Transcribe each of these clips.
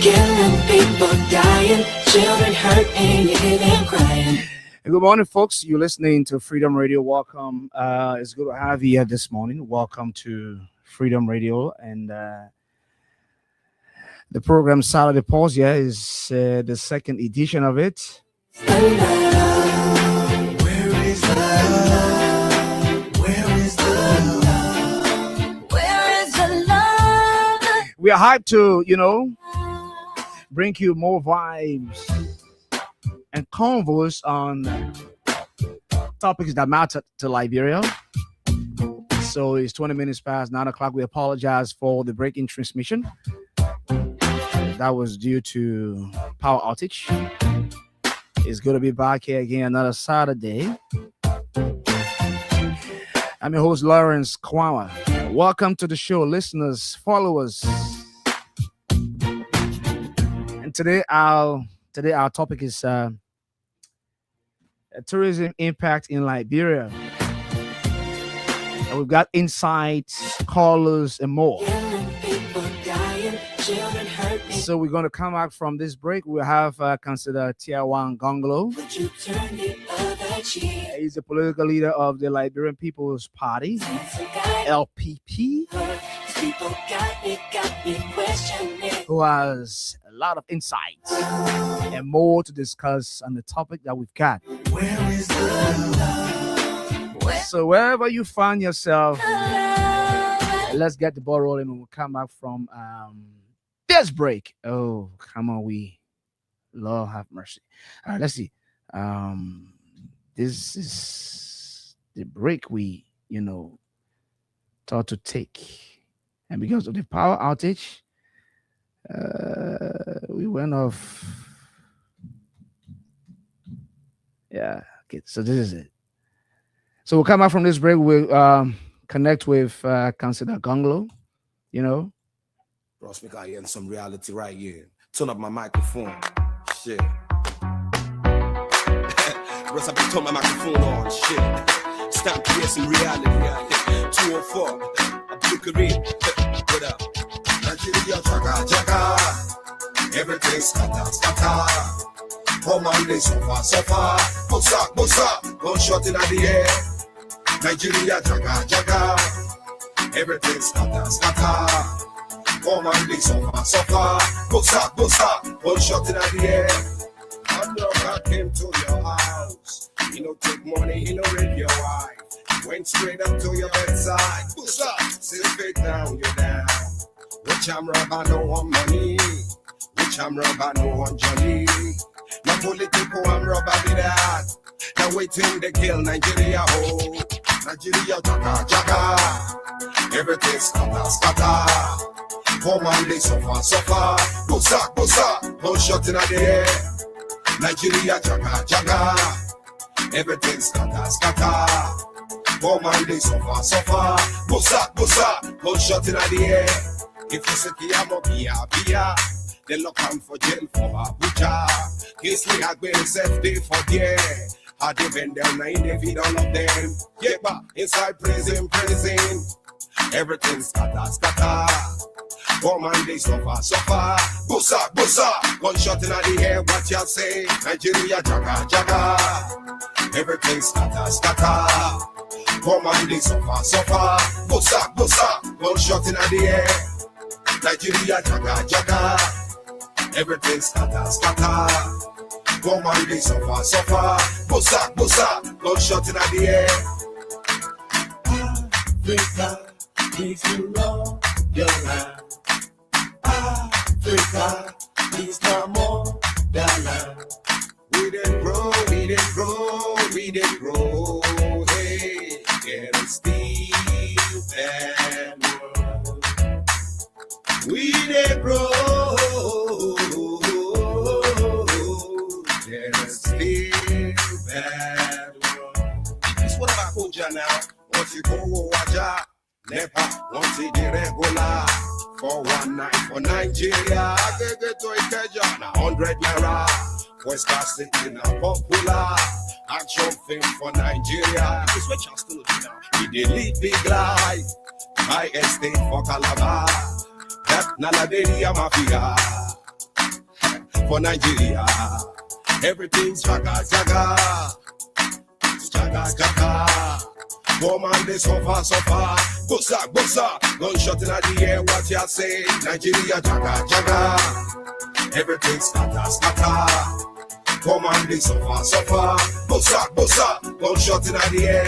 killing people, dying, children hurt, and you hear them crying. Good morning, folks. You're listening to Freedom Radio. Welcome. It's good to have you here this morning. Welcome to Freedom Radio. And the program Saturday Paulse here is the second edition of it. Where is the love? Where is the love? Where is the love? We are hyped to, bring you more vibes and convos on topics that matter to Liberia. So it's 20 minutes past 9 o'clock. We apologize for the break in transmission. That was due to power outage. It's good to be back here again another Saturday. I'm your host, Lawrence Kwawa. Welcome to the show, listeners, followers. And today our topic is tourism impact in Liberia. And we've got insights, callers, and more. So we're going to come out from this break. We'll have Councillor Tiawan Gongolo. He's the political leader of the Liberian People's Party, LPP, who has a lot of insights and more to discuss on the topic that we've got. Where is the love? So wherever you find yourself, let's get the ball rolling when we come back from this break. Oh, come on, Lord have mercy. All right, let's see. This is the break we, thought to take. And because of the power outage, we went off. Yeah, okay, so this is it. So we'll come back from this break. We'll connect with Councillor Gongolo, Ross, we got here in some reality right here. Turn up my microphone. Shit. Ross, I've been turning my microphone on. Shit. It's time to hear some reality. 204. I took a read. What up? Nigeria, jaga, jaga. Everything's scatter. Come on, they so far. Bosa. Gunshot in the air. Nigeria, jaga. Everything's scatter. Come on, they so far. Bosa. Gunshot in the air. And I came to your house. He no take money, he no rape your wife. Went straight up to your bedside. Bosa. Sit straight down, you're down. Which I'm robber, no one money. Which I'm robber, no one Johnny. Now political, I'm robber with that. Now waiting to kill Nigeria, oh. Nigeria, jaga. Everything scatter. Come on, they so far. Bosa. Gunshot in the air. Nigeria, jaga. Everything scatter. Come on, they so far. Bosa. Gunshot in the air. If you say Kiamo Bia, they lock him for jail for Abuja. Case me a great safety for there. I defend them, I defeat all of them. Yeah, but inside prison. Everything scatter. Come on, they suffer. Bosa. Gunshot in the air, what y'all say? Nigeria, jaga. Everything scatter. Come on, they suffer. Bosa. Gunshot in the air. Nigeria, jaga. Everything scatter. Come on, they suffer. Bosa. Gunshot in the air. Africa, if you love your land. Africa is no more than land. We didn't grow. Hey, get a steal that road. We didn't grow. Get a steal that road. This one about Koja now. Once you go Waja, Nepa, once you get regular. For one night for Nigeria, I get to Ikeja, now 100 naira. West Coast City now popular. Action film for Nigeria. This what y'all still do now. We did lead big life. High estate for Calabar. That Naladeria Mafia. for Nigeria. Everything's jaga jaga, jaga jaga. Come on, they suffer. Bossa, gunshot in the air, what you say? Nigeria, jaga, jaga. Everything scatter. Come on, they suffer. Bossa, gunshot in the air.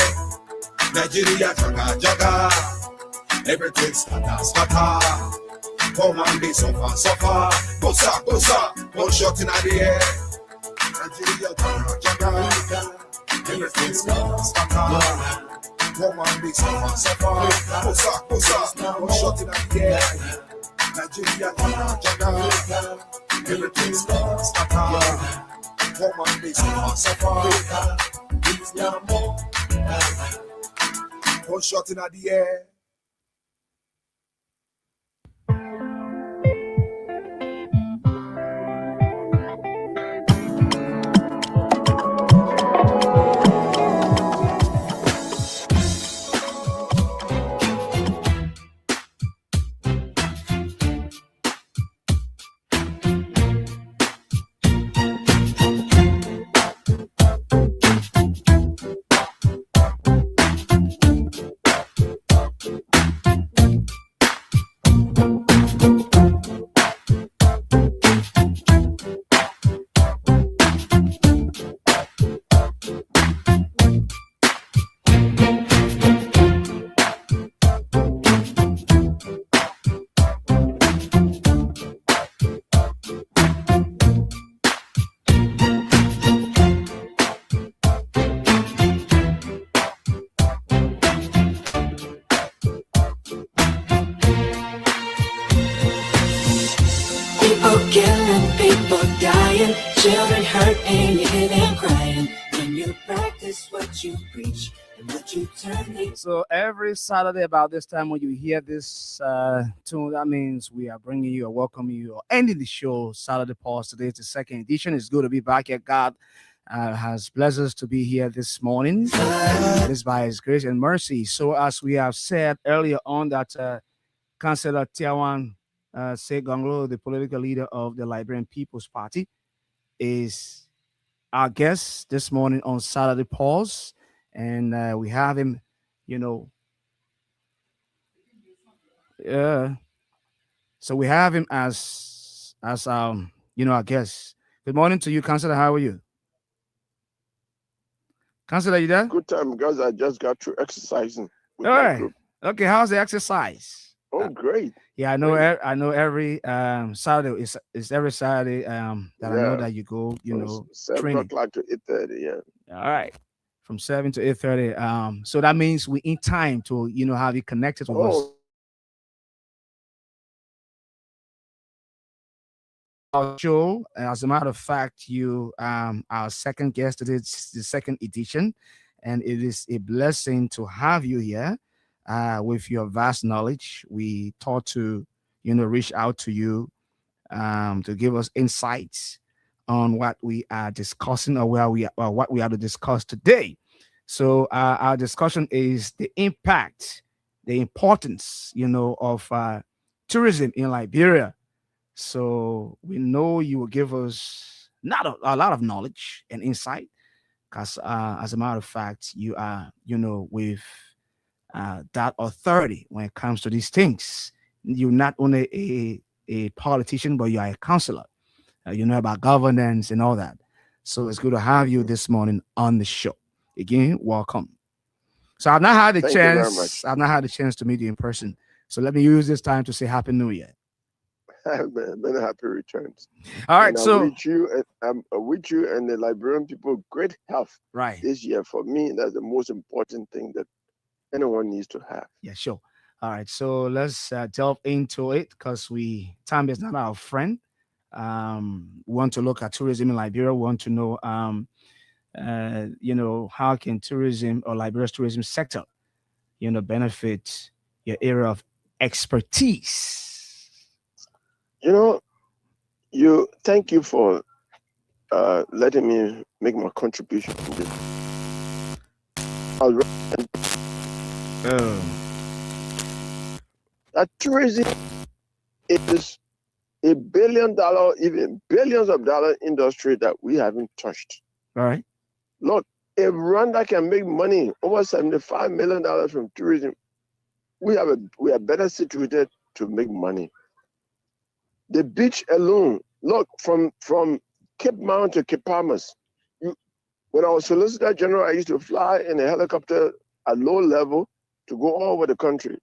Nigeria, jaga. Everything scatter. Come on, they suffer. Bossa, gunshot in the air. Nigeria, jaga. Everything scatter. Come on, big suffer. Bossa, no shot in the air. Nigeria, jaga. Everything's scatter. Come on, big suffer. One shot in the air. Killing, people dying, children hurt and you hear them crying. When you practice what you preach and what you turn. So every Saturday about this time, when you hear this tune, that means we are bringing you or welcoming you or ending the show. Saturday Pause. Today is the second edition. It's good to be back here. God has blessed us to be here this morning. It is by His grace and mercy. So as we have said earlier on, that Councillor Tiawan Segonglo, the political leader of the Liberian People's Party, is our guest this morning on Saturday Pause. And we have him, so we have him as our guest. Good morning to you, Councillor. How are you? Councillor, you there? Good time, guys. I just got through exercising with All my right. group. Okay, how's the exercise? Oh, great. Yeah, I know. I know every Saturday is every Saturday that I know that you go. From 7 training. o'clock to 8:30. Yeah. All right, from 7 to 8:30. So that means we in time to have you connected with us. Our show. As a matter of fact, you our second guest today. It's the second edition, and it is a blessing to have you here. With your vast knowledge, we thought to, reach out to you to give us insights on what we are discussing or what we are to discuss today. So our discussion is the impact, the importance, of tourism in Liberia. So we know you will give us not a lot of knowledge and insight, because as a matter of fact, you are, with that authority when it comes to these things. You're not only a politician, but you are a counselor. You know about governance and all that. So it's good to have you this morning on the show. Again, welcome. So I've not had the Thank you very chance. much. I've not had the chance to meet you in person. So let me use this time to say Happy New Year. Many happy returns. All right, And so I'm with you and the Liberian people, great health right. this year. For me, that's the most important thing that anyone needs to have. Yeah, sure. All right, so let's delve into it because time is not our friend. We want to look at tourism in Liberia. We want to know, how can tourism or Liberia's tourism sector, benefit your area of expertise. Thank you for letting me make my contribution to this. That tourism is $1 billion, even billions of dollar industry that we haven't touched. All right. Look, if Rwanda can make money over $75 million from tourism, we are better situated to make money. The beach alone, look, from Cape Mount to Cape Palmas. When I was Solicitor General, I used to fly in a helicopter at low level to go all over the country.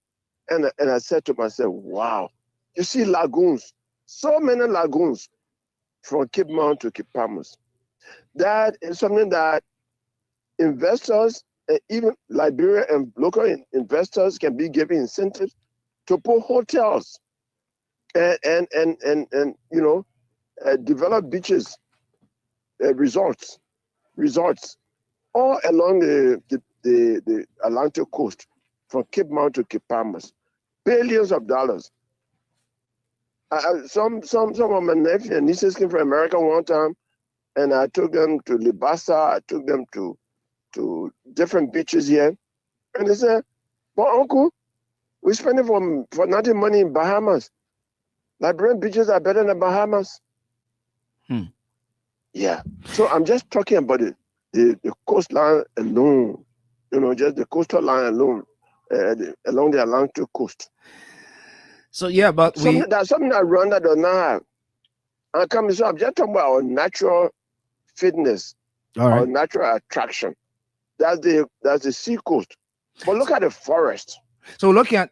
And I said to myself, wow, you see lagoons, so many lagoons from Cape Mount to Cape Palmas. That is something that investors, even Liberia and local investors, can be given incentives to put hotels and develop beaches, resorts all along the Atlantic coast from Cape Mount to Cape Palmas. Billions of dollars. Some of my nephews and nieces came from America one time, and I took them to Libasa. I took them to different beaches here, and they said, "But uncle, we're spending for nothing money in Bahamas. Liberian beaches are better than Bahamas." Yeah. So I'm just talking about the coastline alone, just the coastal line alone, along the Atlantic coast. So yeah, but something that Rwanda does not have. I'm just talking about our natural fitness, our natural attraction. That's the sea coast. But look at the forest. So looking at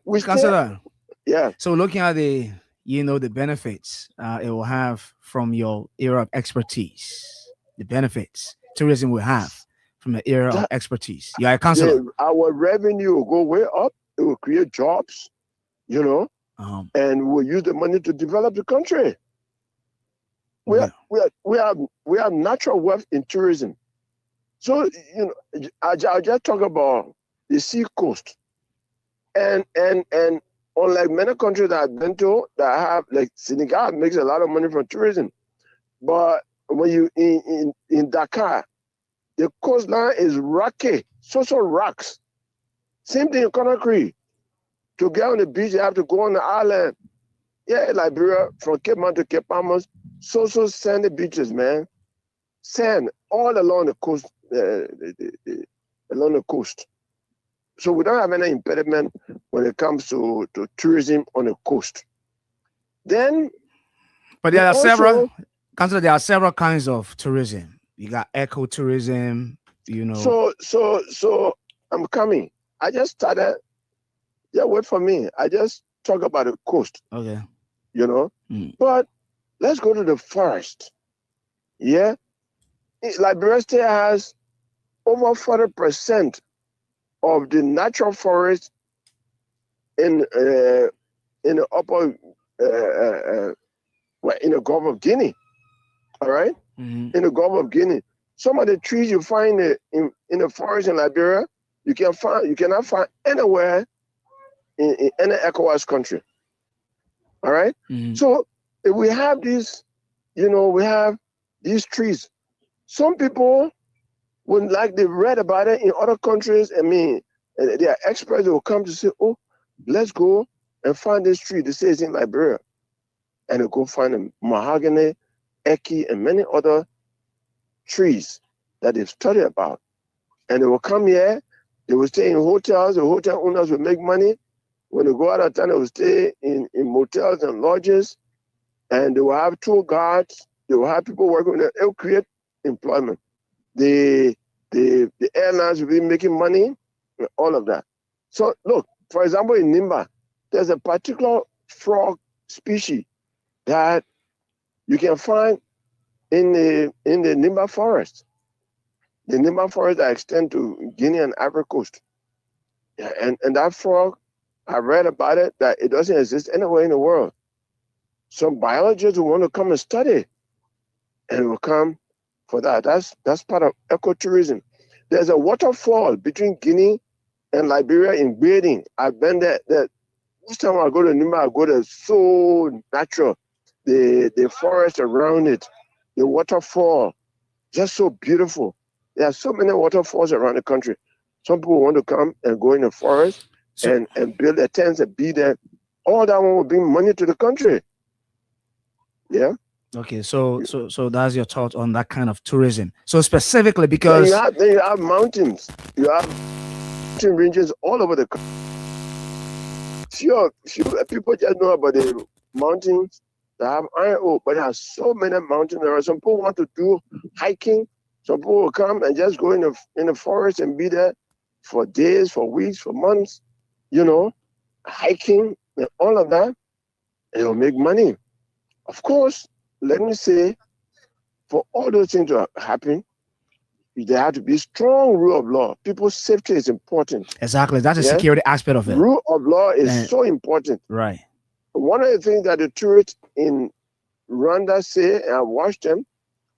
yeah. So looking at the the benefits it will have from your area of expertise, the benefits tourism will have from the area of expertise. You are a counselor. Our revenue will go way up. It will create jobs, and we'll use the money to develop the country. We have natural wealth in tourism. So I'll just talk about the sea coast, and unlike many countries that I've been to that have, like Senegal makes a lot of money from tourism, but when you in Dakar, the coastline is rocky, so rocks. Same thing in Conakry. To get on the beach, you have to go on the island. Yeah, Liberia, from Cape Mount to Cape Palmas, so sandy beaches, man. Sand all along the coast, along the coast. So we don't have any impediment when it comes to tourism on the coast. Then, but there are several kinds of tourism. You got ecotourism, So I'm coming. I just started. Yeah, wait for me. I just talk about the coast. Okay. But let's go to the forest. Yeah. Liberia State has over 40% of the natural forest in the upper in the Gulf of Guinea. All right? In the Gulf of Guinea. Some of the trees you find in the forest in Liberia, you cannot find anywhere in any ECOWAS country. All right? So if we have these, we have these trees. Some people would like they read about it in other countries. I mean, there are experts who will come to say, "Oh, let's go and find this tree." They say it's in Liberia, and they go find a mahogany, eki, and many other trees that they've studied about. And they will come here. They will stay in hotels. The hotel owners will make money. When they go out of town, they will stay in motels and lodges, and they will have tour guards. They will have people working with them. It will create employment. The airlines will be making money, all of that. So look, for example, in Nimba, there's a particular frog species that you can find in the Nimba forest. The Nimba forest that extend to Guinea and Ivory Coast. Yeah, and that frog, I read about it, that it doesn't exist anywhere in the world. Some biologists will want to come and study, and will come for that. That's part of ecotourism. There's a waterfall between Guinea and Liberia in Bathing. I've been there. Each time I go to Nimba, I go there, so natural. The forest around it, the waterfall, just so beautiful. There are so many waterfalls around the country. Some people want to come and go in the forest and build their tents and be there. All that one will bring money to the country. Yeah. Okay, so that's your thought on that kind of tourism. So specifically, Then because you have mountains. You have mountain ranges all over the country. Few people just know about the mountains that have iron ore, but there are so many mountains. There are some people who want to do hiking. Some people will come and just go in the forest and be there for days, for weeks, for months. You know, hiking and all of that. And they'll make money. Of course, let me say, for all those things to happen, there have to be strong rule of law. People's safety is important. exactly that's a Yeah? security aspect of it. Rule of law is And- so important. Right. One of the things that the tourists in Rwanda say, and I watched them,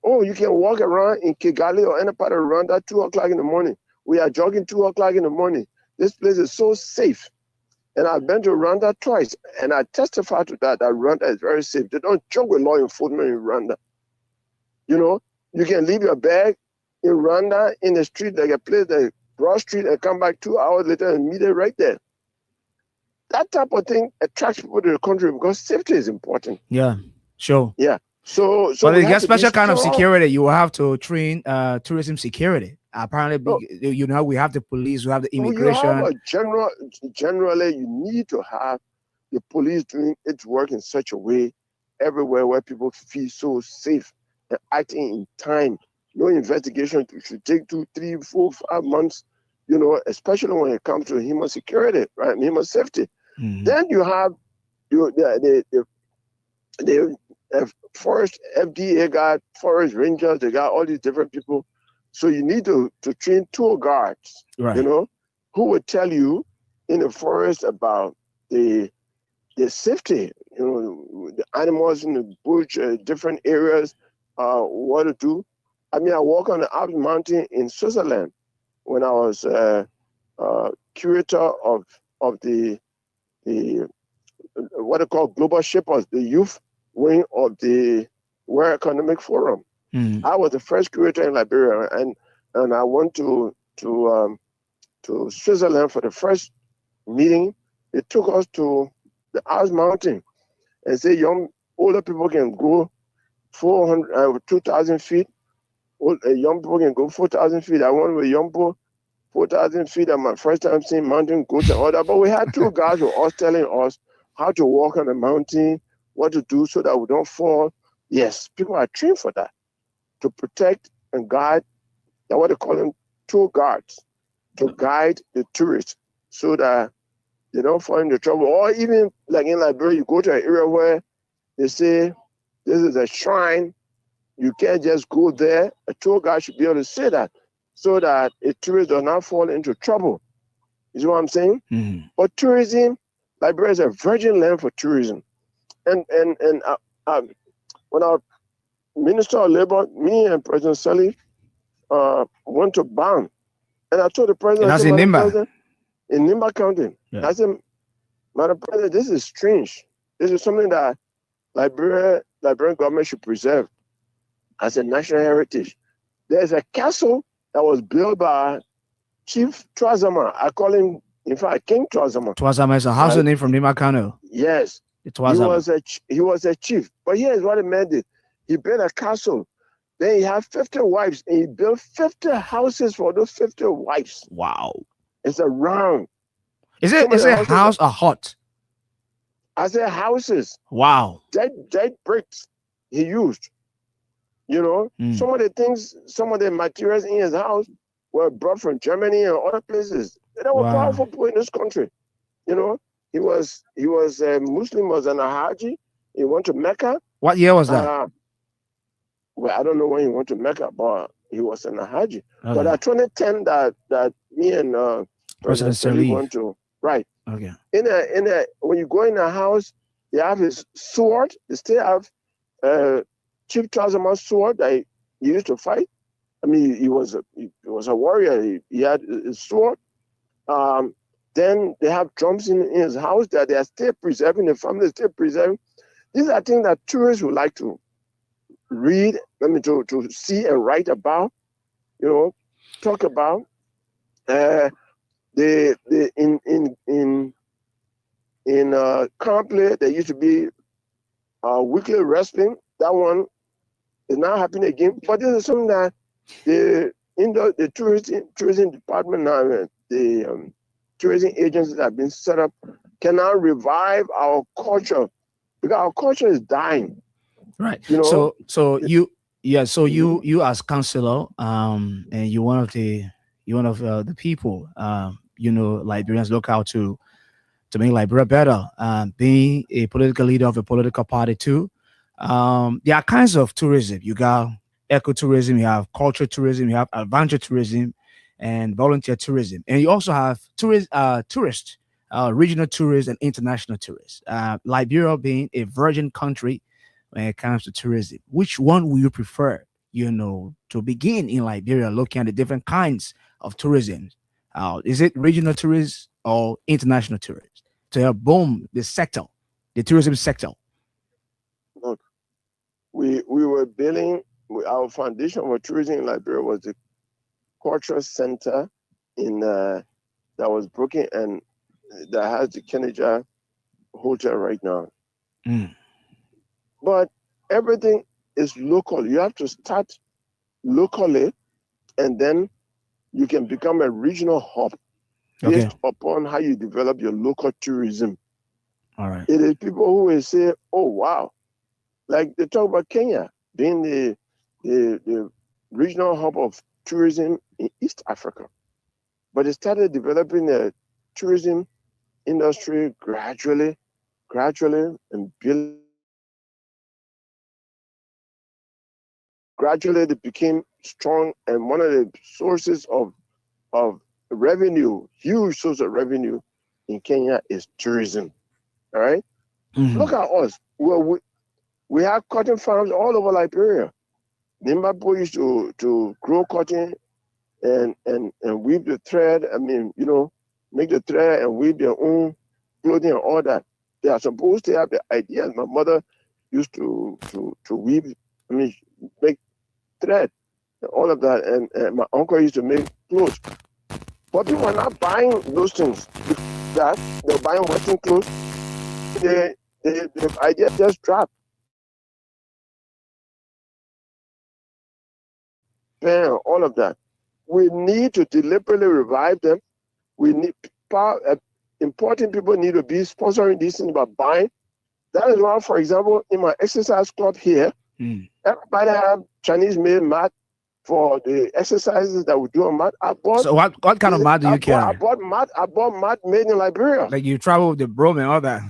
oh, you can walk around in Kigali or any part of Rwanda 2 o'clock in the morning. We are jogging 2 o'clock in the morning. This place is so safe. And I've been to Rwanda twice, and I testify to that Rwanda is very safe. They don't joke with law enforcement in Rwanda. You know, you can leave your bag in Rwanda in the street, like a place, like Broad Street, and come back 2 hours later and meet it right there. That type of thing attracts people to the country because safety is important. Yeah, sure. Yeah. So But we to have get to be special kind of strong. security, you will have to train tourism security. Apparently, Oh. you know, we have the police, we have the So immigration. you have generally, you need to have the police doing its work in such a way everywhere where people feel so safe and acting in time. No investigation should take 2, 3, 4, 5 months, you know, especially when it comes to human security, right? Human safety. Mhm. Then you have the forest FDA got forest rangers, they got all these different people. So you need to train tour guards, Right. you know, who would tell you in the forest about the safety, you know, the animals in the bush, different areas, what to do. I mean, I walk on the Alps mountain in Switzerland when I was curator of the what they call global shapers, the youth wing of the World Economic Forum. Mhm. I was the first curator in Liberia, and I went to Switzerland for the first meeting. They took us to the Alps mountain and said older people can go 2,000 feet. Young people can go 4,000 feet. I went with young people 4,000 feet. And my first time seeing mountain goats and all that. But we had 2 guys who were all telling us how to walk on the mountain, what to do so that we don't fall. Yes, people are trained for that, to protect and guide. That's what they call them, tour guards, to guide the tourists so that they don't fall into trouble. Or even like in Liberia, you go to an area where they say this is a shrine, you can't just go there. A tour guide should be able to say that so that a tourist does not fall into trouble. You see what I'm saying? Mhm. But tourism, Liberia is a virgin land for tourism. And when our Minister of Labor, me and President Sully went to Bam, and I told the president, And that's I said, in Madam Nimba. President, in Nimba County, Yeah. I said, Madam President, this is strange. This is something that Liberian government should preserve as a national heritage. There's a castle that was built by Chief Twazama. I call him, in fact, King Twazama. Twazama is a house name from Nima Kano. Yes, The Twazama. he was a chief. But here's what it meant: he built a castle. Then he had 50 wives, and he built 50 houses for those 50 wives. Wow. It's a round. Is Some it of the houses house or hut? I said houses, Wow. dead bricks he used. You know, Mm. some of the things, some of the materials in his house were brought from Germany and other places. They were Wow. powerful people in this country. You know, he was a Muslim, was an Haji. He went to Mecca. What year was that? Well, I don't know when he went to Mecca, but he was an Haji. Okay. But at 2010, that me and President Sully Salih. went to, right. Okay. When you go in a house, they have his sword. They still have Chief Twazama's sword that he used to fight. I mean, he was a warrior. He had his sword. Then they have drums in his house that they are still preserving. The family is still preserving. These are things that tourists would like to read, to see and write about. You know, talk about. In Campley, there used to be weekly wrestling that one is not happening again. But this is something that the tourism department now, the tourism agencies that have been set up, can now revive our culture, because our culture is dying. Right. You know, So you, yeah. So you as counselor, and you one of the people, Liberians look out to make Liberia better. Being a political leader of a political party too, there are kinds of tourism. You got ecotourism, you have culture tourism, you have adventure tourism, and volunteer tourism, and you also have tourists, regional tourists and international tourists. Liberia being a virgin country when it comes to tourism, which one will you prefer? To begin in Liberia, looking at the different kinds of tourism. Is it regional tourists or international tourists? To help boom the sector, the tourism sector. look, we were building our foundation for tourism in Liberia was the cultural center in that was broken, and that has the Kennedy Hotel right now. Mm. But everything is local. You have to start locally, and then you can become a regional hub Okay. based upon how you develop your local tourism. All right. It is people who will say, "Oh wow," like they talk about Kenya being the regional hub of tourism in East Africa, but they started developing a tourism industry gradually, and gradually they became strong, and one of the sources of revenue, huge source of revenue in Kenya is tourism. All right, Mhm. look at us. Well, we have cotton farms all over Liberia. Nimbapo used to grow cotton and weave the thread. I mean, make the thread and weave their own clothing and all that. They are supposed to have the ideas. My mother used to weave. I mean, make thread and all of that. And my uncle used to make clothes. But people are not buying those things. That they're buying Western clothes. The idea just dropped. All of that. We need to deliberately revive them. We need important people need to be sponsoring these things by buying. That is why, for example, in my exercise club here, everybody have Chinese made mat for the exercises that we do on mat. So what kind of mat do you carry? I bought mat made in Liberia. Like you travel with the broom and all that.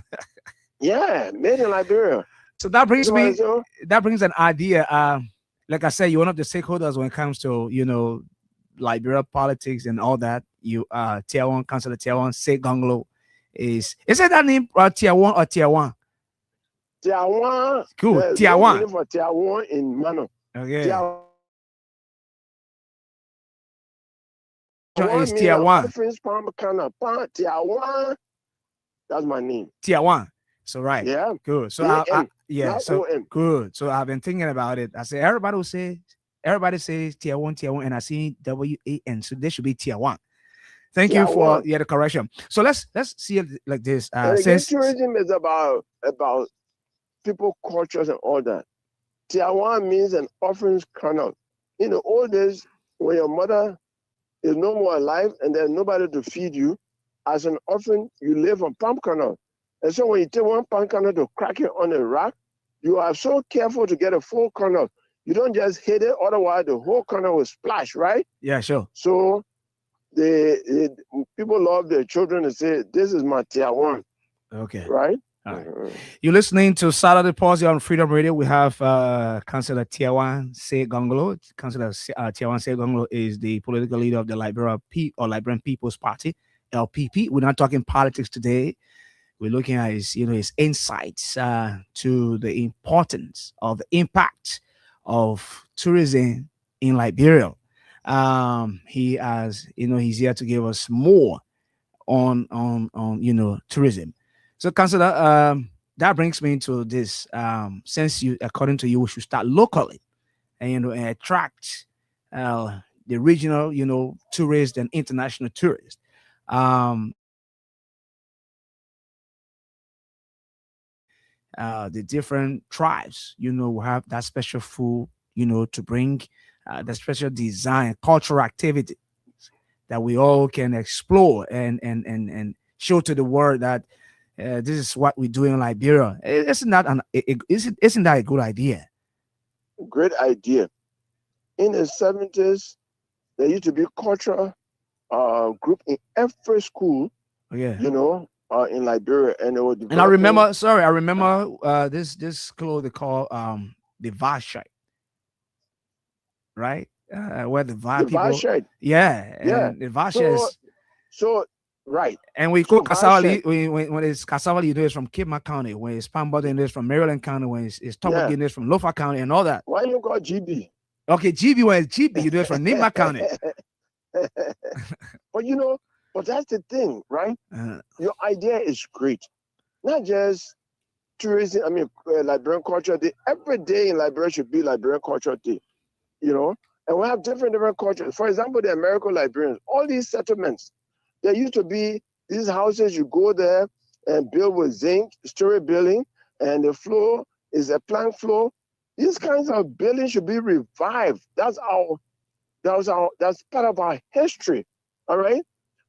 Yeah, made in Liberia. So that brings an idea. Like I said, you're one of the stakeholders when it comes to Liberia politics and all that. You Tier 1 Councillor Tier 1 Say Gonglo is it that name Tier 1 or Tier 1? Tier 1. Cool. Tier 1 for Tier 1 in Mano. Okay. Tier is Tier 1. Tier 1. That's my name. Tier 1. So right. Yeah. Good. So good. So I've been thinking about it. I say everybody says Tier 1, and I see WAN. So they should be Tier 1. Thank you for the correction. So let's see it like this. Since tourism is about people, cultures, and all that. Tier 1 means an orphan's kernel. In the old days, when your mother is no more alive and there's nobody to feed you, as an orphan, you live on palm kernel. And so when you take one palm kernel to crack it on a rock, you are so careful to get a full kernel. You don't just hit it, otherwise the whole kernel will splash, right? Yeah, sure. So people love their children to say, this is my Tier 1. Okay. Right? All right. You're listening to Saturday Pulse on Freedom Radio. We have Councillor Tier 1 Say Gonglo. Councillor Tier 1 Say Gonglo is the political leader of the Liberian People's Party, LPP. We're not talking politics today. We're looking at his insights to the importance of the impact of tourism in Liberia. He has, he's here to give us more on tourism. So, Councillor, that brings me into this. Since according to you, we should start locally and attract the regional, tourists and international tourists. the different tribes, will have that special food, to bring the special design, cultural activity that we all can explore and show to the world that this is what we do in Liberia. Isn't that a good idea? Great idea. In the 70s, there used to be cultural group in every school. Yeah. In Liberia, and they were And I remember this clothes they call the Vashite, right? Where the Va people, Vashite. yeah, Yeah. and the Vasha is So right. and we So cook cassava. Vashite. When it's cassava, you do it from Kidman County. When it's palm butter, it's from Maryland County. When it's Topagin, it's from Lofa County, and all that. Why you call GB? Okay, GB, when it's GB, you do it from Nima County. But but that's the thing, right? Your idea is great. Not just tourism, Liberian Culture Day. Every day in Liberia should be Liberian Culture Day, And we have different cultures. For example, the American Liberians, all these settlements, there used to be these houses, you go there and build with zinc, story building, and the floor is a plank floor. These kinds of buildings should be revived. That's part of our history. All right.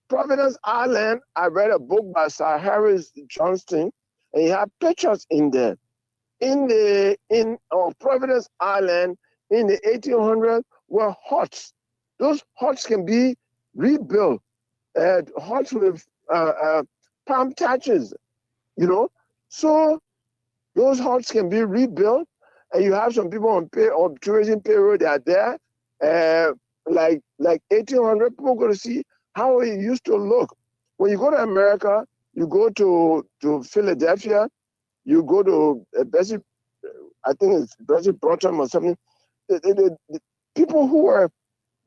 Providence Island, I read a book by Sir Harris Johnston, and he had pictures in there. In Providence Island in the 1800s were huts. Those huts can be rebuilt. Huts with palm thatches, So those huts can be rebuilt, and you have some people on tourism payroll. They are there, like 1800. People go to see how it used to look. When you go to America, you go to Philadelphia, you go to Bessie, I think it's Bessie Broughton or something. The people who are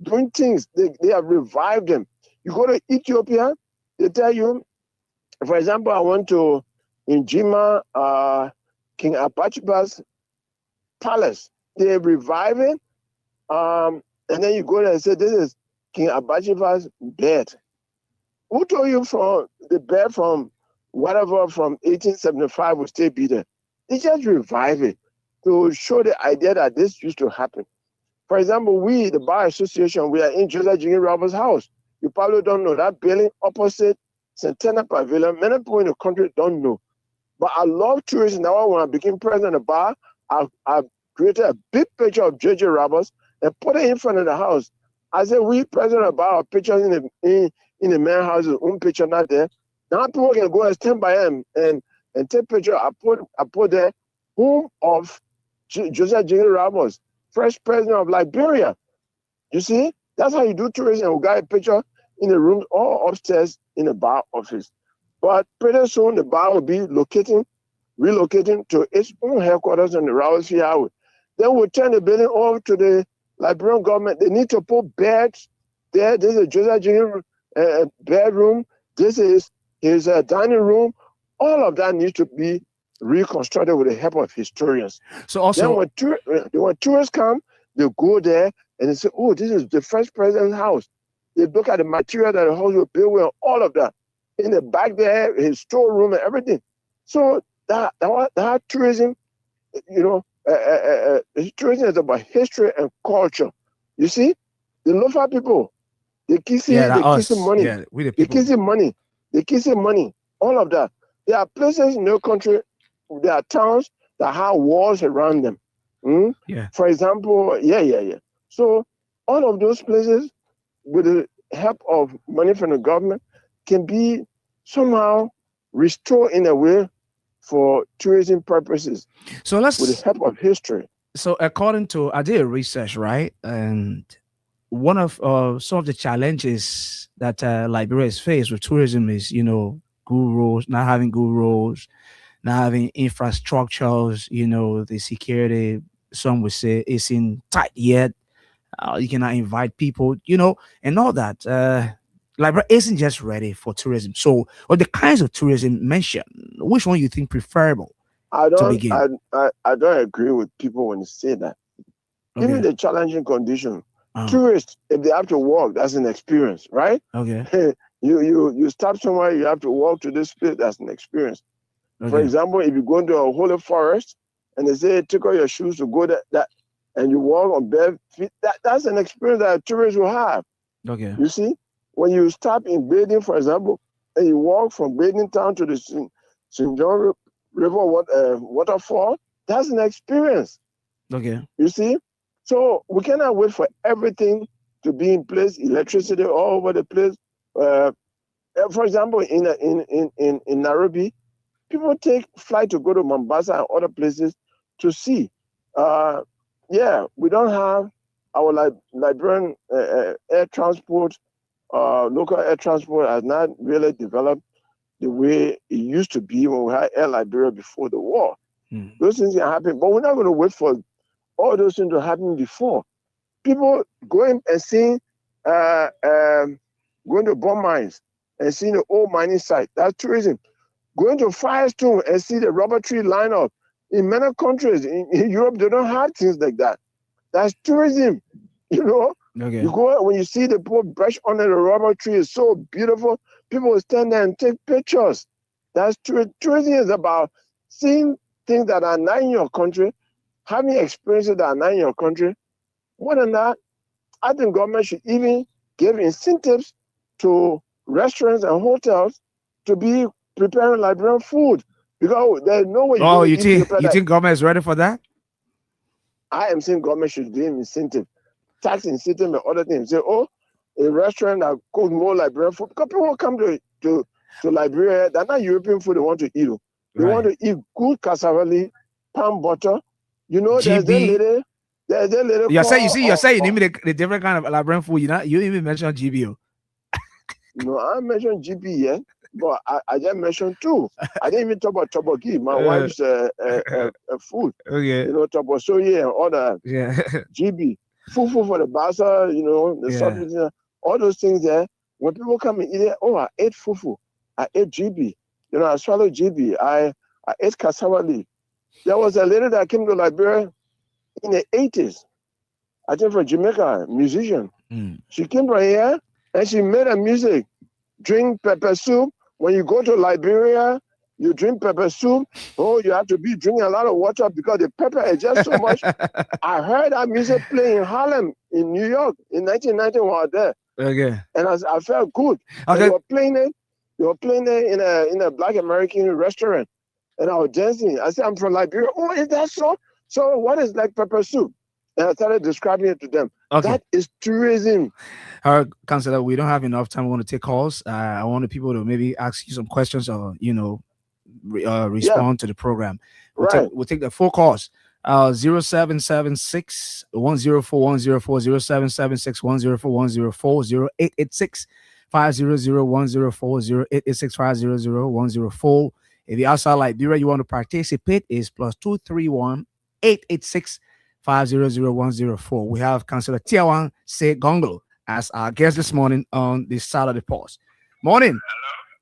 doing things, they have revived them. You go to Ethiopia, they tell you, for example, I went to Njima, King Apachiba's palace. They revive it, and then you go there and say, this is King Abachiba's bed. Who told you from the bed from 1875 will still be there? They just revive it to show the idea that this used to happen. For example, we, the Bar Association, we are in Joseph Jiggy Roberts' house. You probably don't know that building opposite Centennial Pavilion. Many people in the country don't know. But I love tourism. Now, when I became president of the bar, I created a big picture of J.J. Roberts and put it in front of the house. I said, we president of the bar, pictures in the main house, own picture not there. Now people can go and stand by him and take picture. I put there, home of Joseph Jiggy Roberts, first president of Liberia. You see, that's how you do tourism. We got a picture in the room or upstairs in the bar office. But pretty soon the bar will be relocating to its own headquarters on the Rowersfield Highway. Then we'll turn the building over to the Liberian government. They need to put beds there. This is a Joseph Jiggy bedroom. This is his dining room. All of that needs to be reconstructed with the help of historians. So also, then when tourists come, they go there and they say, "Oh, this is the first president's house." They look at the material that the house was built with, all of that. In the back there, his storeroom and everything. So that tourism, tourism is about history and culture. You see, the Lofa people, they kiss money. Yeah, we the they people. kiss money. All of that. There are places in the country, there are towns that have walls around them. Yeah. For example, So all of those places, with the help of money from the government, can be somehow restored in a way for tourism purposes. So with the help of history. So according to, I did research, right? And one of some of the challenges that Liberia is faced with tourism is, good roads, not having good roads, not having infrastructures, the security, some would say, isn't tight yet. You cannot invite people, and all that. Liberia isn't just ready for tourism. So, or the kinds of tourism mentioned, which one you think preferable? I don't agree with people when they say that. Okay. Given the challenging condition, tourists, if they have to walk, that's an experience, right? Okay. You stop somewhere, you have to walk to this place, that's an experience. For example, if you go into a holy forest and they say take off your shoes to go that and you walk on bare feet, that's an experience that tourists will have. Okay. You see, when you stop in bathing, for example, and you walk from bathing town to the St. John River waterfall, that's an experience. Okay. You see, so we cannot wait for everything to be in place, electricity all over the place. For example, in Nairobi, people take flight to go to Mombasa and other places to see. We don't have our Liberian air transport. Local air transport has not really developed the way it used to be when we had Air Liberia before the war. Those things can happen, but we're not going to wait for all those things to happen before. People going and seeing, going to bomb mines and seeing the old mining site, that's tourism. Going to Firestone and see the rubber tree lineup. In many countries, in Europe, they don't have things like that. That's tourism, you know? Okay. You go when you see the people brush under the rubber tree, it's so beautiful. People will stand there and take pictures. That's tourism is about seeing things that are not in your country, having experiences that are not in your country. More than that, I think government should even give incentives to restaurants and hotels to be preparing Liberian food, because there's no way you're going to eat you think government is ready for that? I am saying government should give incentive, tax incentive and other things. Say, a restaurant that cooks more Liberian food, because people come to Liberia, they're not European food they want to eat. They want to eat good cassava, palm butter. You know, there's that little. You're saying you mean the different kind of Liberian food. You even mentioned GBO. No, I mentioned GB, yeah, but I just mentioned two. I didn't even talk about toboki, my wife's food. Okay. You know, tobosoye and all that. Yeah. GB, fufu for the basa, you know, the sausage, all those things there. When people come and eat it, I ate fufu, I ate GB, you know, I swallowed GB, I ate cassava leaf. There was a lady that came to Liberia in the 80s, I think from Jamaica, musician. She came from here and she made a music. Drink pepper soup. When you go to Liberia, you drink pepper soup. You have to be drinking a lot of water because the pepper is just so much. I heard that music playing in Harlem, in New York, in 1990 when I was there. Okay. And I felt good. Okay. They were playing it in a Black American restaurant. And I was dancing. I said, I'm from Liberia. Oh, is that so? So what is like pepper soup? And I started describing it to them. Okay. That is tourism. All right, Councillor, we don't have enough time. We want to take calls. I want the people to maybe ask you some questions or, respond to the program. We'll take the 4 calls. 0776 104 104, 0776 104 104, 0886 500 104, 0886 500 104. If you're outside Liberia, you want to participate, is +231 886 500 We have Councillor Tiawan Se Gonglo as our guest this morning on this side of the Paulse. Morning. Hello.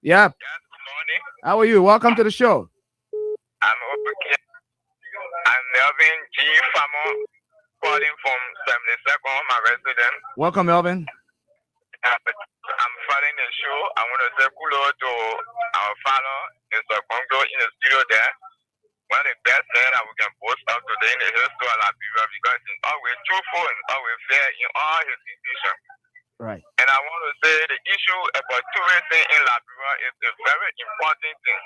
Yeah. Yes, good morning. How are you? Welcome to the show. I'm okay. I'm Melvin G. Farmer, calling from 72nd, my resident. Welcome, Melvin. I'm following the show. I want to say hello to our father, Mr. Congo, in the studio there. One of the best things that we can boast of today in the history of Liberia, because he's always truthful and always fair in all his decisions. Right. And I want to say the issue about tourism in Liberia is a very important thing.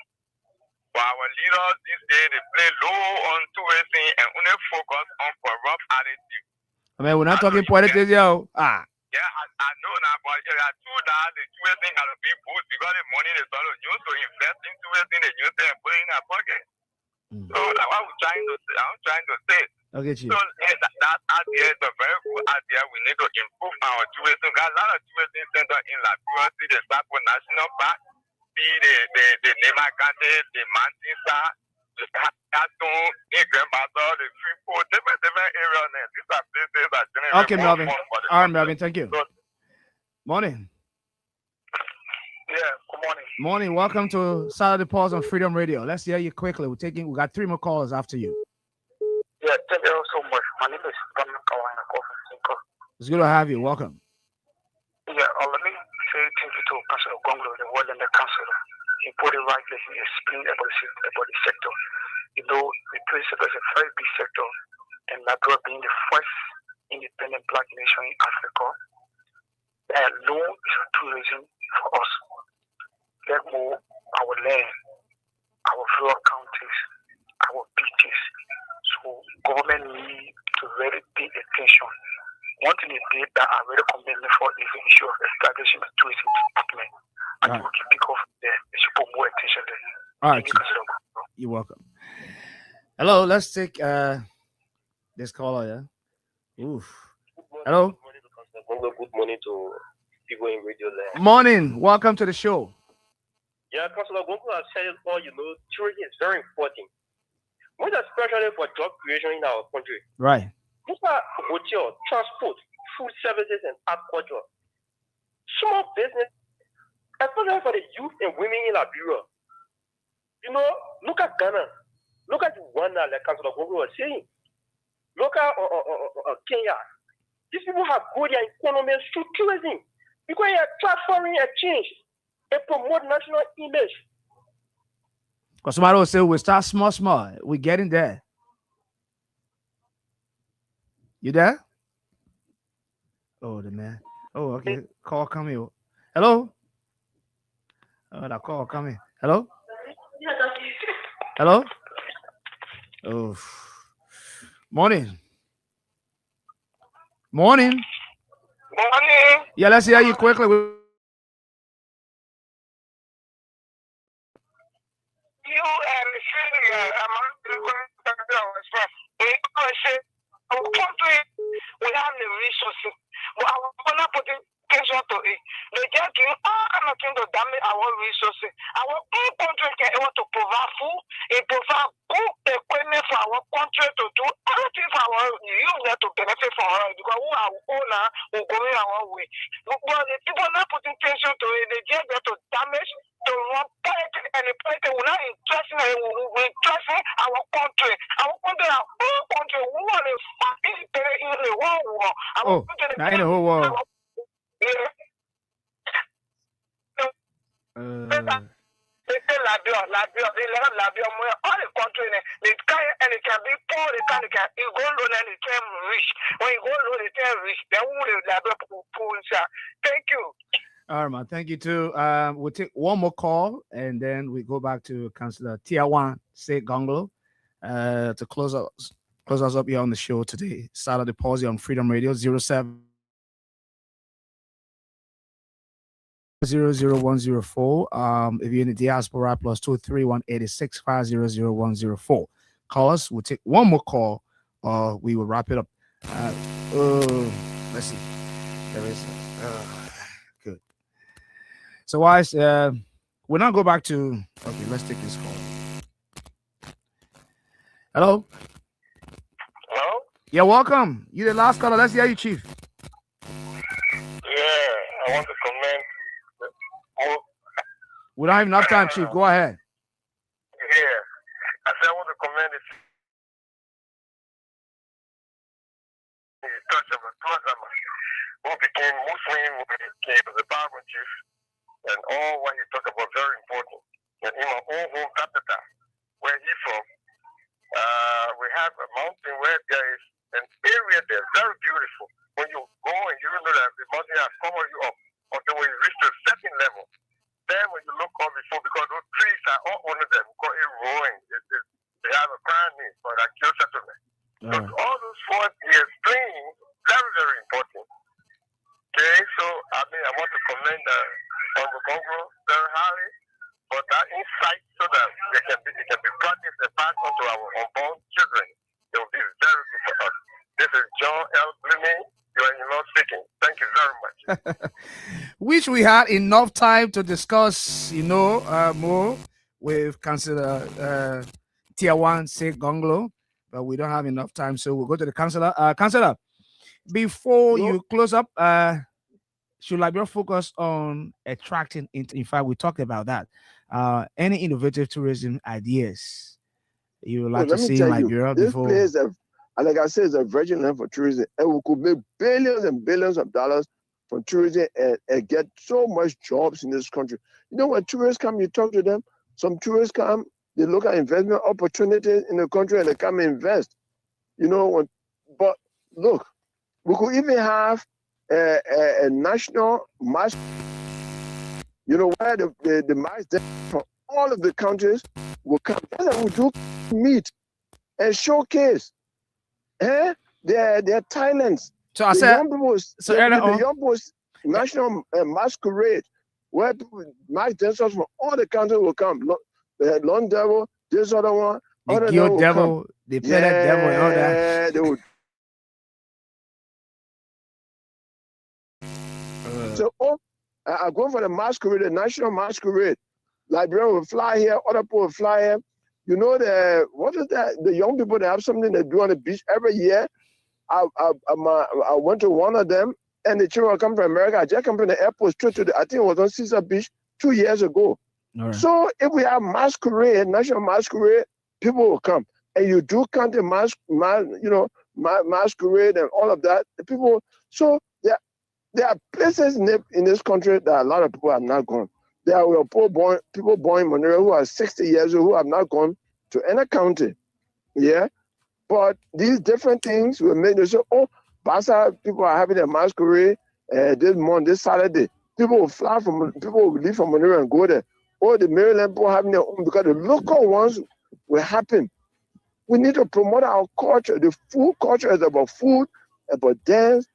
For our leaders these days, they play low on tourism and only focus on corrupt attitude. I mean, we're not talking politics, yo. Yeah, I know now, but there are two that the tourism has to be boosted because the money is all used to invest in tourism, they use it and put it in their pocket. So that's what I'm trying to say. Okay, Chief. So that idea is a very good idea. We need to improve our tourism. Because a lot of tourism centers in Liberia, see the Sapo National Park, see the Nemakante, the Mantisa, the Katon, the Grandmother, the Freeport, different areas. These are places that generate Okay, Melvin. All right, Melvin, thank you. So, morning. Yeah, good morning. Morning. Welcome to Saturday Pause on Freedom Radio. Let's hear you quickly. We got 3 more callers after you. Yeah, thank you so much. My name is Dominic Kawana. It's good to have you. Welcome. Yeah, let me say thank you to Councillor Gonglo, the world and the councillor. he put it rightly. He explained about the sector. You know, the tourism sector is a very big sector, and Liberia being the first independent black nation in Africa, that alone is tourism for us. Let go our land, our rural counties, our beaches. So government need to really pay attention. One thing they did that I really commend them for is the issue of establishing a tourism department. And you can pick off there. They should put more attention there. All right, you're welcome. Hello, let's take this caller, yeah? Oof. Hello. Good morning to people in radio land. Morning. Welcome to the show. Yeah, Councilor Gongo has said it all. You know, tourism is very important. Most especially for job creation in our country. Right. These are hotel, transport, food services, and agriculture. Small business, especially for the youth and women in Liberia. You know, look at Ghana. Look at Rwanda, like Councilor Gongo was saying. Look at Kenya. These people have good economy through tourism. Because they attract foreign exchange. They promote national image. Because somebody will say, we start small. We're getting there. You there? Oh, the man. Oh, okay. Call coming. Hello? Oh, that call coming. Hello? Hello? Oh. Morning. Morning. Morning. Yeah, let's hear you quickly. You and Syria, our country, we have the resources, but our not putting attention to it. They just doing all kind of things to damage our resources. Our own country can able to provide food, it provide good equipment for our country to do everything for our youth there to benefit from us because we are owner, we going our way. But the people not putting attention to it, they just there to damage, to run politics, and the politics will not interest in we interest in our country. Our country, our own country, we want to fight in the whole war. Oh, not in the whole world. Yeah. They say Labia, they love Labia more. All the country, they can and it can be poor, they can you go low and they can rich. When you go low, they can rich. They won't Labia poor. Thank you. All right, man. Thank you too. We'll take one more call and then we go back to Councillor Tiawan Say Gonglo to close us up here on the show today. Saturday Paulse on Freedom Radio 07 00104. If you're in the diaspora, +231 86 500 104. Call us. We'll take one more call. We will wrap it up. Let's see. There is good. So, guys, we'll now go back to. Okay, let's take this call. Hello. Hello. Yeah, welcome. You the last caller. Let's hear you, Chief. Yeah, I want to comment. We don't have enough time, Chief. Go ahead. Yeah, I said I want to commend it. Touch of a Twazama, who became Muslim, who became the Bible chief, and all what he talked about very important. And in my own home capital, where he's from, we have a mountain where there is an area there very beautiful. When you go and you know that the mountain has covered you up until when you reach to a certain level. Then when you look up before, because those trees are all under them, because it's rolling. They have a brand name for that kill settlement. So all those points he explained, very, very important. Okay, so I want to commend Honorable Congo very highly for that insight so that it can be practiced and passed on to our unborn children. It will be very good for us. This is John L. Blooming. You are not speaking. Thank you very much. Wish we had enough time to discuss, more with Councillor Tiawan Say Gonglo, but we don't have enough time, so we'll go to the councillor. Councillor, before you close up, should Liberia focus on attracting? In fact, we talked about that. Any innovative tourism ideas you would like to see in Liberia before? Like I said, it's a virgin land for tourism, and we could make billions and billions of dollars from tourism and get so much jobs in this country. You know, when tourists come, you talk to them. Some tourists come, they look at investment opportunities in the country and they come and invest. You know, but look, we could even have a national mass, you know, where the mass from all of the countries will come. That's what we do, meet and showcase their talents. So I The said, young people, so the earlier on, young people's national masquerade, where people, mass dancers from all the countries will come. Lone Devil, this other one, the other Guild will Devil, come. the Pellet Devil, and all that. Yeah, they would. So, I go for the masquerade, the national masquerade. Liberian will fly here, other people will fly here. You know, what is that? The young people, they have something they do on the beach every year. I went to one of them, and the children come from America. I just come from the airport straight to I think it was on Caesar Beach 2 years ago. Right. So if we have masquerade, national masquerade, people will come. And you do country masquerade and all of that. The people, so there are places in this country that a lot of people have not gone. There are people born in Monrovia who are 60 years old who have not gone to any county. Yeah. But these different things will make them say, Basa, people are having a masquerade this month, this Saturday. People will leave from Monrovia and go there. Or the Maryland people having their own, because the local ones will happen. We need to promote our culture. The food culture is about food, about dance,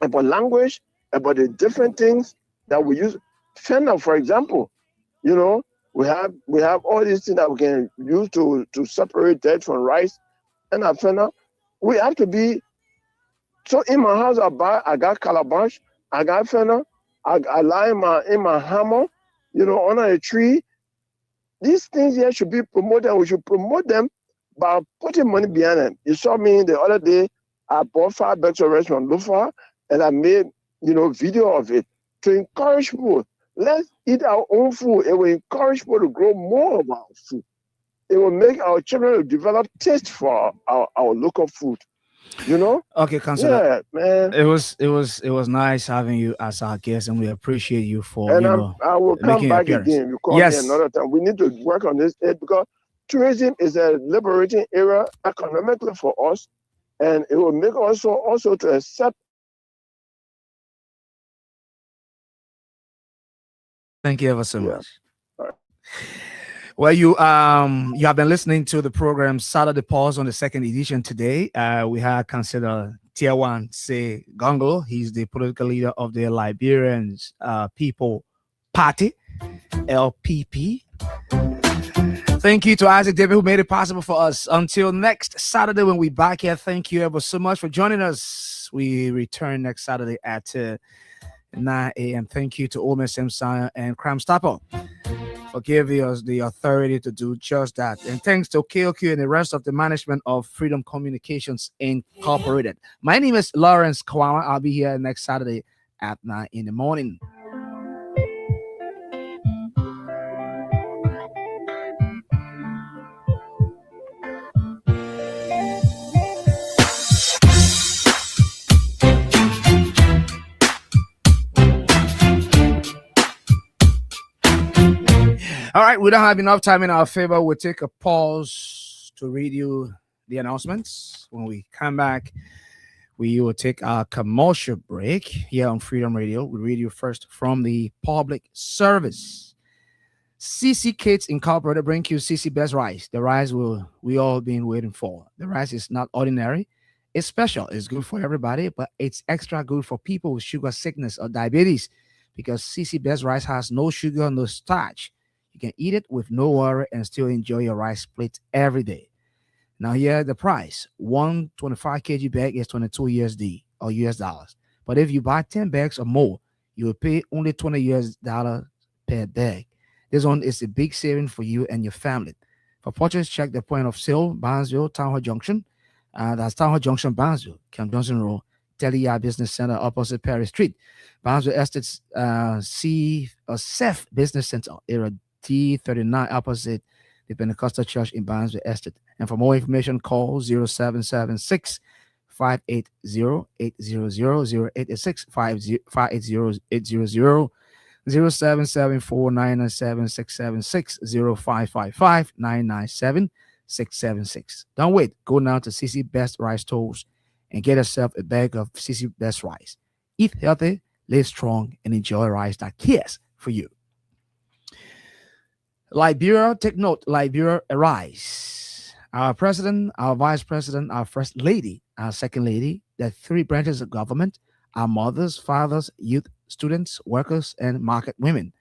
about language, about the different things that we use. Fennel, for example, you know, we have all these things that we can use to separate dirt from rice. And at fennel, we have to be. So in my house, I got calabash, I got fennel, I lie in my hammer, you know, under a tree. These things here should be promoted. We should promote them by putting money behind them. You saw me the other day. I bought 5 bags of rice from Lufa, and I made, you know, video of it to encourage people. Let's eat our own food. It will encourage people to grow more of our food. It will make our children develop taste for our local food. You know? Okay, Counselor. Yeah, man. It was nice having you as our guest, and we appreciate you for And I will come making your back appearance. again. You call me Yes. another time. We need to work on this because tourism is a liberating area economically for us, and it will make us also to accept. Thank you ever so Yeah. much. Well, you have been listening to the program Saturday Pause on the second edition today. We had Councillor Tiawan Se Gongo. He's the political leader of the Liberian People Party, LPP. Thank you to Isaac David who made it possible for us. Until next Saturday when we back here, thank you ever so much for joining us. We return next Saturday at 9 a.m. Thank you to Omer Samsaya and Cram Stopper for giving us the authority to do just that. And thanks to KOQ and the rest of the management of Freedom Communications Incorporated. My name is Lawrence Kwama. I'll be here next Saturday at 9 in the morning. All right, we don't have enough time in our favor. We'll take a pause to read you the announcements. When we come back, we will take our commercial break here on Freedom Radio. We'll read you first from the public service. CC Kids Incorporated bring you CC Best Rice. The rice we all been waiting for. The rice is not ordinary. It's special. It's good for everybody, but it's extra good for people with sugar sickness or diabetes because CC Best Rice has no sugar, no starch. You can eat it with no worry and still enjoy your rice plate every day. Now here the price. 125 kg bag is 22 USD or US dollars. But if you buy 10 bags or more, you will pay only 20 US dollars per bag. This one is a big saving for you and your family. For purchase, check the point of sale, Barnesville, Town Hall Junction. That's Town Hall Junction, Barnesville, Camp Johnson Road, Telia Business Center, opposite Perry Street. Barnesville Estates, Seth Business Center, area T39 opposite the Pentecostal Church in Barnesville Estate. And for more information, call 0776 580-800-0886, 580-800, 0774-997-676, 0555-997-676. Don't wait. Go now to CC Best Rice Stores and get yourself a bag of CC Best Rice. Eat healthy, live strong, and enjoy rice that cares for you. Liberia, take note, Liberia arise. Our president, our vice president, our first lady, our second lady, the three branches of government, our mothers, fathers, youth, students, workers, and market women.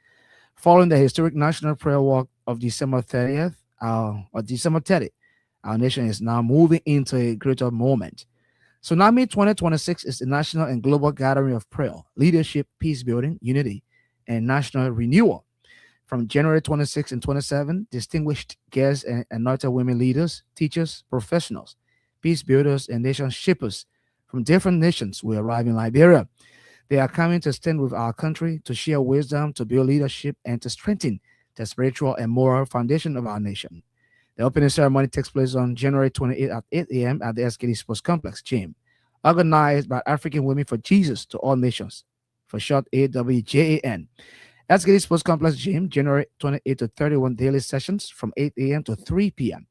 Following the historic national prayer walk of December 30th, or December 30th, our nation is now moving into a greater moment. Tsunami 2026 is the national and global gathering of prayer, leadership, peace building, unity, and national renewal. From January 26 and 27, distinguished guests and anointed women leaders, teachers, professionals, peace builders, and nation shapers from different nations will arrive in Liberia. They are coming to stand with our country, to share wisdom, to build leadership, and to strengthen the spiritual and moral foundation of our nation. The opening ceremony takes place on January 28 at 8 a.m. at the SKD Sports Complex Gym, organized by African Women for Jesus to All Nations, for short AWJAN. SKD Sports Complex Gym, January 28 to 31 daily sessions from 8 a.m. to 3 p.m.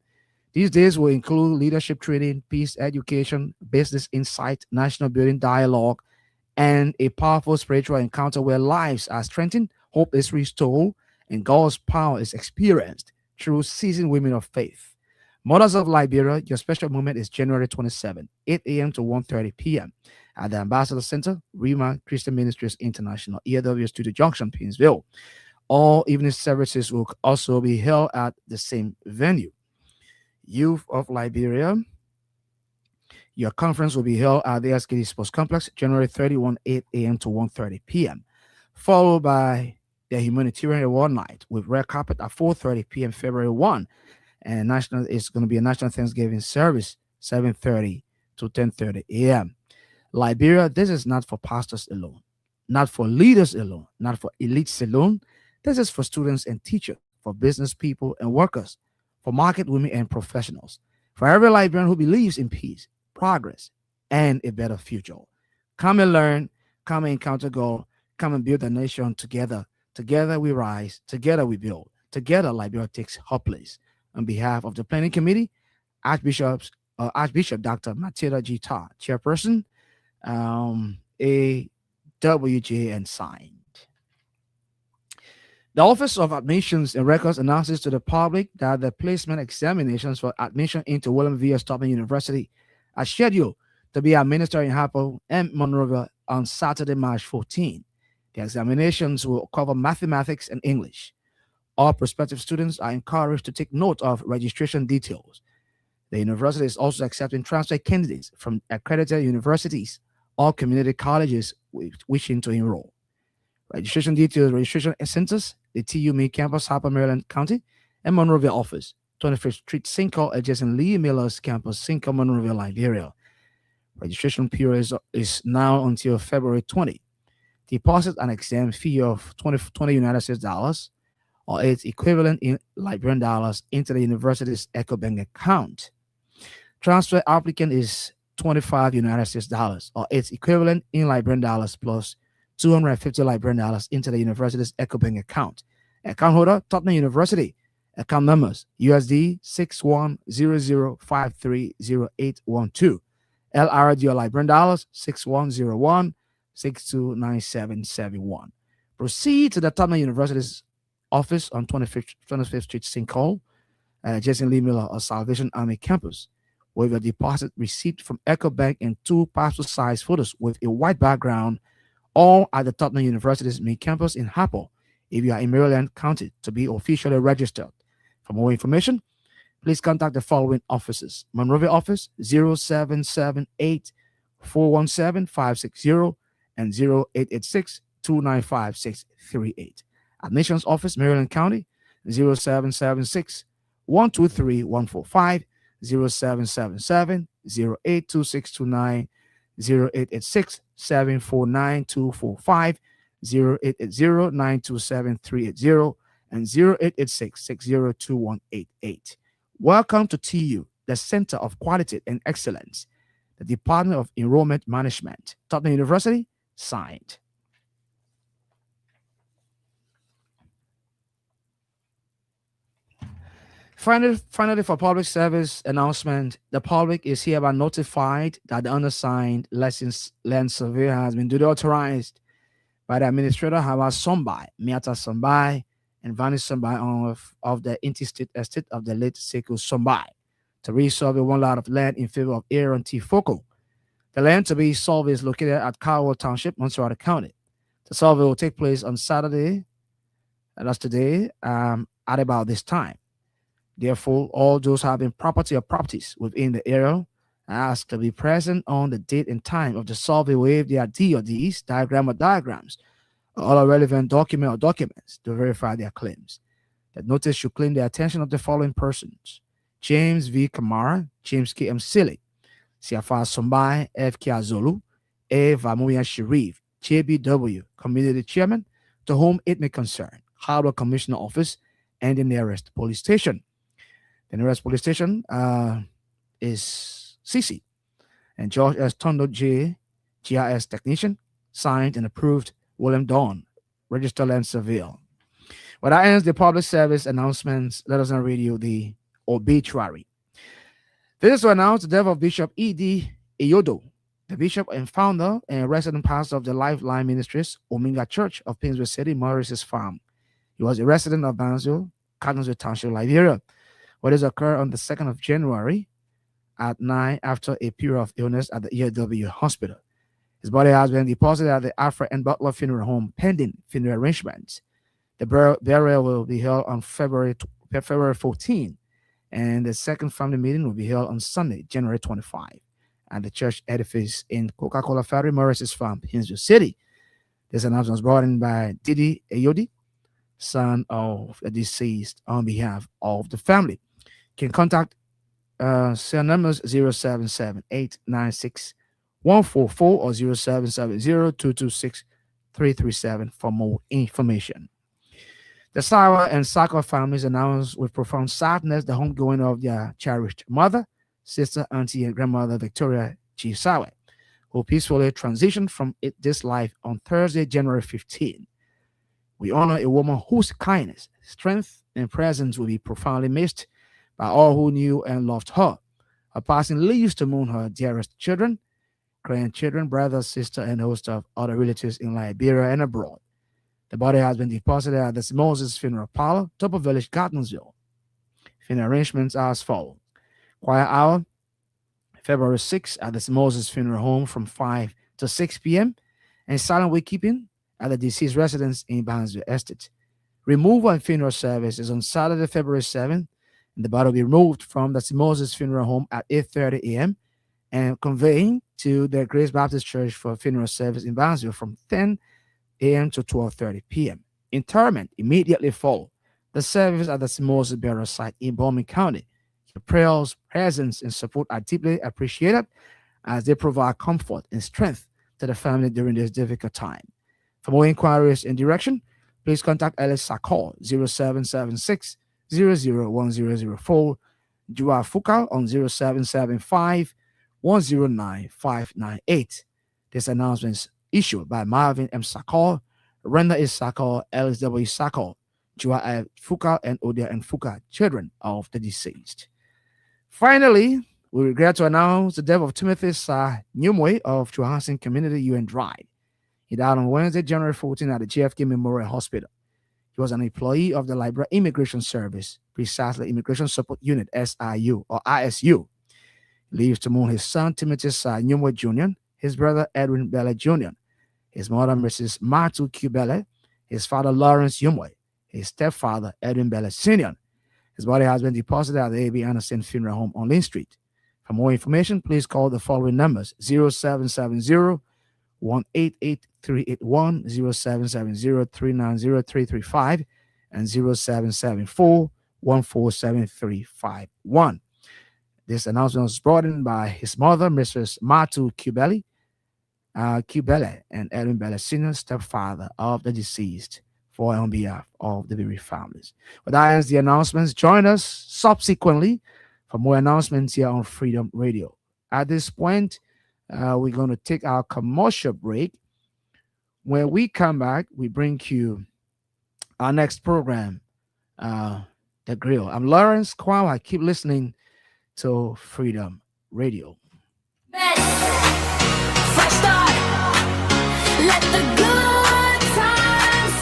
These days will include leadership training, peace education, business insight, national building dialogue, and a powerful spiritual encounter where lives are strengthened, hope is restored, and God's power is experienced through seasoned women of faith. Mothers of Liberia, your special moment is January 27, 8 a.m. to 1:30 p.m. at the Ambassador Center, Rima Christian Ministries International, EW Studio Junction, Painesville. All evening services will also be held at the same venue. Youth of Liberia, your conference will be held at the SKD Sports Complex, January 31, 8 a.m. to 1:30 p.m., followed by the Humanitarian Award Night with red carpet at 4:30 p.m. February 1. And it's going to be a National Thanksgiving service, 7:30 to 10:30 a.m. Liberia, this is not for pastors alone, not for leaders alone, not for elites alone. This is for students and teachers, for business people and workers, for market women and professionals, for every Liberian who believes in peace, progress, and a better future. Come and learn, come and encounter God, come and build a nation together. Together we rise, together we build, together Liberia takes her place. On behalf of the planning committee, Archbishop Dr. Matilda G. Tar, chairperson, AWJ, and signed. The Office of Admissions and Records announces to the public that the placement examinations for admission into William V. Tubman University are scheduled to be administered in Harpo and Monrovia on Saturday, March 14. The examinations will cover mathematics and English. All prospective students are encouraged to take note of registration details. The university is also accepting transfer candidates from accredited universities or community colleges wishing to enroll. Registration details, registration centers, the TU main campus, Harper, Maryland County, and Monrovia office, 25th Street, Cinco, adjacent Lee Miller's campus, Cinco, Monrovia, Liberia. Registration period is now until February 20. Deposit an exam fee of 20 United States dollars or its equivalent in Liberian dollars into the university's EcoBank account. Transfer applicant is 25 United States dollars or its equivalent in Liberian dollars plus 250 Liberian dollars into the university's EcoBank account. Account holder, Tottenham University. Account numbers, USD 6100530812. LRD or Liberian dollars, 6101-629771. Proceed to the Tottenham University's office on 25th Street, St. Paul, Jason Lee Miller or Salvation Army campus, with a deposit receipt from EcoBank and 2 passport-sized photos with a white background, all at the Tottenham University's main campus in Harpo, if you are in Maryland County, to be officially registered. For more information, please contact the following offices. Monrovia office, 0778-417-560 and 0886-295-638. Admissions office, Maryland County, 0776-123-145, 0777-082629, 0886-749-245, 0880-927-380, and 0886-602188. Welcome to TU, the Center of Quality and Excellence. the Department of Enrollment Management, Tottenham University, signed. Finally, for public service announcement, the public is hereby notified that the undersigned land survey has been duly authorized by the administrator Hawa Sombai, Miata Sombai, and Vani Sombai of the interstate estate of the late Sekou Sombai to resurvey one lot of land in favor of Aaron T. Foko. The land to be surveyed is located at Caldwell Township, Montserrat County. The survey will take place on Saturday, and that's today, at about this time. Therefore, all those having property or properties within the area are asked to be present on the date and time of the survey with their DODs, diagram or diagrams, or all relevant document or documents to verify their claims. The notice should claim the attention of the following persons: James V. Kamara, James K. M. Silly, Siafa Sombai, F. K. Azolu, A. Vamuya Sharif, JBW, Community Chairman, to whom it may concern, Harbor Commissioner Office, and the nearest police station. The nearest police station is CC. And George S. Tondo J., GIS Technician, signed and approved, William Dawn, Register Land Surveyor. Well, that ends the public service announcements. Let us now read you the obituary. This is to announce the death of Bishop E.D. Iyodo, the bishop and founder and resident pastor of the Lifeline Ministries, Omega Church of Painesville City, Maurice's Farm. He was a resident of Barnesville, Cardinalsville Township, Liberia. What has occurred on the 2nd of January at 9 after a period of illness at the EAW hospital. His body has been deposited at the Alfred and Butler Funeral Home pending funeral arrangements. The burial will be held on February 14, and the second family meeting will be held on Sunday, January 25, at the church edifice in Coca-Cola Factory, Maurice's Farm, Painesville City. This announcement was brought in by Didi Ayodi, son of the deceased, on behalf of the family. You can contact cell numbers 077-896-144 or 0770-226-337 for more information. The Sawa and Saka families announced with profound sadness the homegoing of their cherished mother, sister, auntie, and grandmother Victoria G. Sawa, who peacefully transitioned from this life on Thursday, January 15. We honor a woman whose kindness, strength, and presence will be profoundly missed by all who knew and loved her. Her passing leaves to mourn her dearest children, grandchildren, brothers, sister, and a host of other relatives in Liberia and abroad. The body has been deposited at the Moses Funeral Parlor, Tupper Village, Gardensville. Funeral arrangements are as follows: Choir hour, February 6th at the Moses Funeral Home from 5 to 6 p.m. and silent wakekeeping at the deceased residence in Barnesville Estate. Removal and funeral service is on Saturday, February 7th, and the body will be removed from the Moses Funeral Home at 8:30 a.m. and conveying to the Grace Baptist Church for funeral service in Barnesville from 10 a.m. to 12:30 p.m. Interment immediately follow the service at the Moses burial site in Bowman County. Your prayers, presence, and support are deeply appreciated as they provide comfort and strength to the family during this difficult time. For more inquiries and direction, please contact Ellis Sakor 0776 001004, Jua Fukal on 0775 109 598. This announcement is issued by Marvin M. Sakor, Renda is Sakor, Ellis W. Sakor, Jua Fukal, and Odia and Fukal, children of the deceased. Finally, we regret to announce the death of Timothy Sa Nyumwe of Johansen Community UN Drive. He died on Wednesday, January 14 at the JFK Memorial Hospital. He was an employee of the Liberia Immigration Service, precisely Immigration Support Unit, SIU or ISU. He leaves to mourn his son, Timothy Sa Nyumwe Jr., his brother, Edwin Bella Jr., his mother, Mrs. Matu Q. Bella, his father, Lawrence Yumwe, his stepfather, Edwin Bella Sr. His body has been deposited at the A.B. Anderson Funeral Home on Lynn Street. For more information, please call the following numbers: 0770 188-381, 0770-390-335, and 0774-147351. This announcement was brought in by his mother, Mrs. Matu Kubele, and Edwin Bella Sr., stepfather of the deceased, for on behalf of the bereaved families. But that ends the announcements. Join us subsequently for more announcements here on Freedom Radio. At this point, we're going to take our commercial break. When we come back, we bring you our next program, The Grill. I'm Lawrence Kwame. Keep listening to Freedom Radio. Fresh start. Let the good times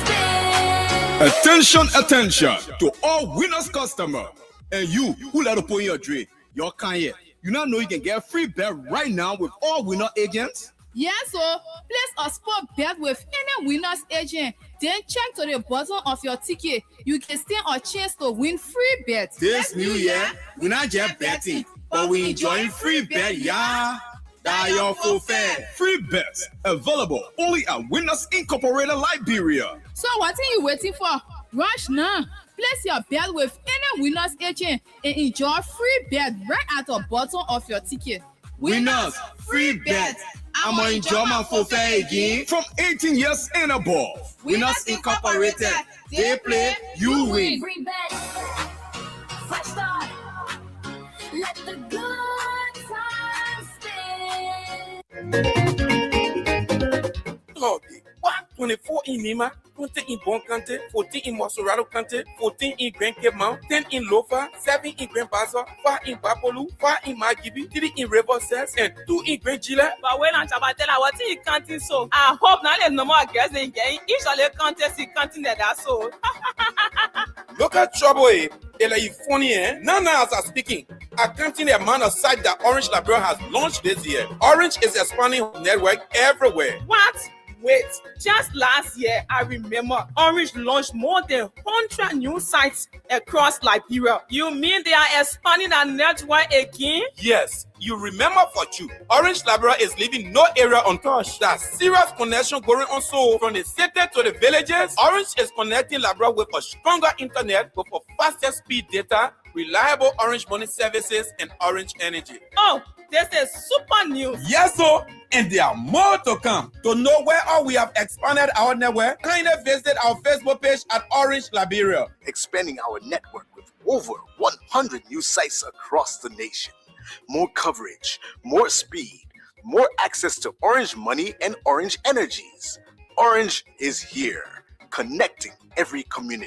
spin. Attention to all winners customer. And you who let up on your drink, your can here. You now know you can get free bet right now with all winner agents? Yes, so place a sport bet with any winner's agent. Then check to the bottom of your ticket. You can stand a chance to win free bets. This new year, we not just betting, but we enjoying free bet, yeah. That your full fair. Free bets available only at Winners Incorporated Liberia. So what are you waiting for? Rush now. Place your bet with any winner's agent and enjoy free bet right at the bottom of your ticket. Winners, free bet. I'm gonna enjoy my full fair again. From 18 years and above. Winners Incorporated. They play, you win. Free bet. Fresh start. Let the good times spin. Oh, what? 24 in Lima, 20 in Bon Cante, 14 in Mosurado Cante, 14 in Grand Cape Mount, 10 in Lofa, 7 in Grand Baza, 5 in Bapolu, 5 in Magibi, 3 in River Cess, and 2 in Grand Gila. But when I'm talking about what you can't so, I hope now there's no more girls in game. Usually can't see can't that so. Look at trouble, eh? It's funny, eh? Now as I'm speaking, I can't see the amount of sites that Orange Liberia has launched this year. Orange is expanding network everywhere. What? Wait, just last year, I remember Orange launched more than 100 new sites across Liberia. You mean they are expanding their network again? Yes, you remember for you. Orange Liberia is leaving no area untouched. There's serious connection going on so from the city to the villages. Orange is connecting Liberia with a stronger internet, with a faster speed data, reliable Orange money services, and Orange energy. Oh, this is super news. Yes, so, and there are more to come. To know where all we have expanded our network, kindly visit our Facebook page at Orange Liberia. Expanding our network with over 100 new sites across the nation. More coverage, more speed, more access to Orange money and Orange energies. Orange is here, connecting every community.